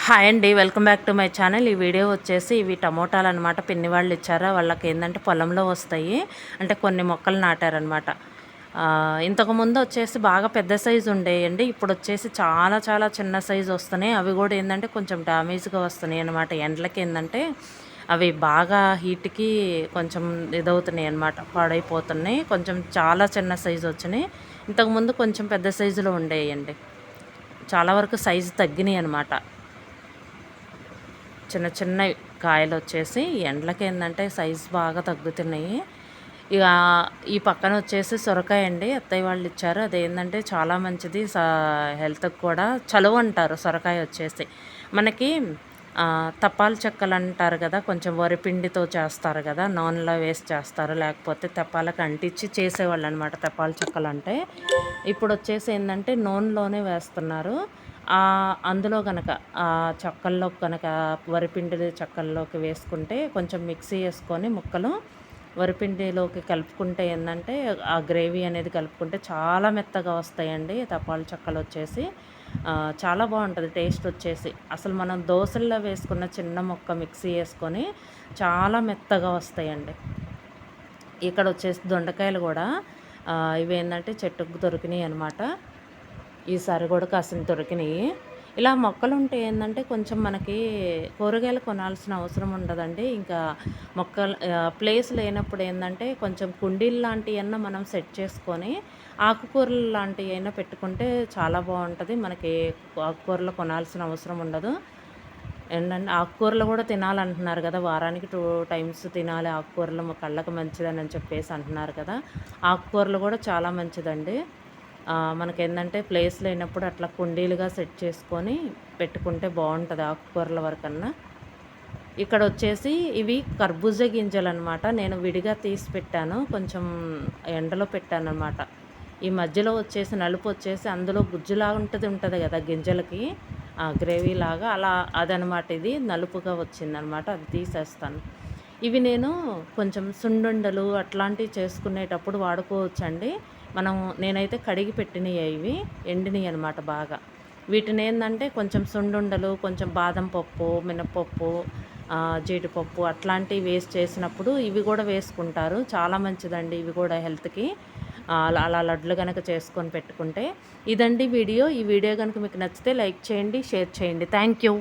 Hi అండి, welcome back to my channel. ఈ video వచ్చేసి ఇవి టమోటాలు అనమాట. పిన్ని వాళ్ళు ఇచ్చారా, వాళ్ళకి ఏంటంటే పొలంలో వస్తాయి. అంటే కొన్ని మొక్కలు నాటారనమాట. ఇంతకుముందు వచ్చేసి బాగా పెద్ద సైజు ఉండేయండి. ఇప్పుడు వచ్చేసి చాలా చాలా చిన్న సైజు వస్తున్నాయి. అవి కూడా ఏంటంటే కొంచెం డ్యామేజ్గా వస్తున్నాయి అనమాట. ఎండలకి ఏంటంటే అవి బాగా హీట్కి కొంచెం ఇదవుతున్నాయి అనమాట, పాడైపోతున్నాయి. కొంచెం చాలా చిన్న సైజు వచ్చినాయి. ఇంతకుముందు కొంచెం పెద్ద సైజులో ఉండేయండి. చాలా వరకు సైజు తగ్గినాయి అనమాట. చిన్న చిన్న కాయలు వచ్చేసి ఎండలకి ఏంటంటే సైజు బాగా తగ్గుతున్నాయి. ఇక ఈ పక్కన వచ్చేసి సొరకాయ అండి, అత్తయ్య వాళ్ళు ఇచ్చారు. అదేంటంటే చాలా మంచిది హెల్త్కి కూడా. చలువ అంటారు సొరకాయ వచ్చేసి మనకి. తపాల చెక్కలు అంటారు కదా, కొంచెం వరిపిండితో చేస్తారు కదా, నూనెలో వేసి చేస్తారు, లేకపోతే తపాలకు అంటించి చేసేవాళ్ళు అనమాట తపాల చెక్కలు అంటే. ఇప్పుడు వచ్చేసి ఏంటంటే నూనెలోనే వేస్తున్నారు. అందులో కనుక చెక్కల్లో కనుక వరిపిండి చెక్కల్లోకి వేసుకుంటే కొంచెం మిక్సీ వేసుకొని ముక్కలు వరిపిండిలోకి కలుపుకుంటే ఏంటంటే ఆ గ్రేవీ అనేది కలుపుకుంటే చాలా మెత్తగా వస్తాయండి తపాల చెక్కలు వచ్చేసి. చాలా బాగుంటుంది టేస్ట్ వచ్చేసి. అసలు మనం దోశల్లో వేసుకున్న చిన్న ముక్క మిక్సీ వేసుకొని చాలా మెత్తగా వస్తాయండి. ఇక్కడ వచ్చేసి దొండకాయలు కూడా ఇవేంటంటే చెట్టుకు దొరికినాయి అనమాట. ఈసారి కూడా కాసిన దొరికినాయి. ఇలా మొక్కలు ఉంటే ఏంటంటే కొంచెం మనకి కూరగాయలు కొనాల్సిన అవసరం ఉండదండి. ఇంకా మొక్కలు ప్లేస్ లేనప్పుడు ఏంటంటే కొంచెం కుండీలు లాంటివన్నా మనం సెట్ చేసుకొని ఆకుకూరలు లాంటివి అయినా పెట్టుకుంటే చాలా బాగుంటుంది. మనకి ఆకుకూరలు కొనాల్సిన అవసరం ఉండదు. ఏంటంటే ఆకుకూరలు కూడా తినాలంటున్నారు కదా, వారానికి 2 టైమ్స్ తినాలి ఆకుకూరలు, మా కళ్ళకు మంచిదని చెప్పేసి అంటున్నారు కదా. ఆకుకూరలు కూడా చాలా మంచిదండి. మనకేంటంటే ప్లేస్ లేనప్పుడు అట్లా కుండీలుగా సెట్ చేసుకొని పెట్టుకుంటే బాగుంటుంది ఆకుకూరల వరకన్నా. ఇక్కడ వచ్చేసి ఇవి కర్బూజా గింజలు అనమాట. నేను విడిగా తీసి పెట్టాను, కొంచెం ఎండలో పెట్టాను అనమాట. ఈ మధ్యలో వచ్చేసి నలుపు వచ్చేసి అందులో గుజ్జులాగా ఉంటుంది కదా గింజలకి, గ్రేవీ లాగా అలా అదనమాట. ఇది నలుపుగా వచ్చిందనమాట, అది తీసేస్తాను. ఇవి నేను కొంచెం సున్నుండలు అట్లాంటివి చేసుకునేటప్పుడు వాడుకోవచ్చండి. నేనైతే కడిగి పెట్టినవి ఇవి ఎండినవి అనమాట బాగా. వీటిని ఏంటంటే కొంచెం సున్నుండలు, కొంచెం బాదం పప్పు, మినపప్పు, జీడిపప్పు అట్లాంటివి వేస్ట్ చేసినప్పుడు ఇవి కూడా వేసుకుంటారు. చాలా మంచిదండి ఇవి కూడా హెల్త్కి. అలా లడ్లు కనుక చేసుకొని పెట్టుకుంటే. ఇదండి వీడియో. ఈ వీడియో కనుక మీకు నచ్చితే లైక్ చేయండి, షేర్ చేయండి. Thank you.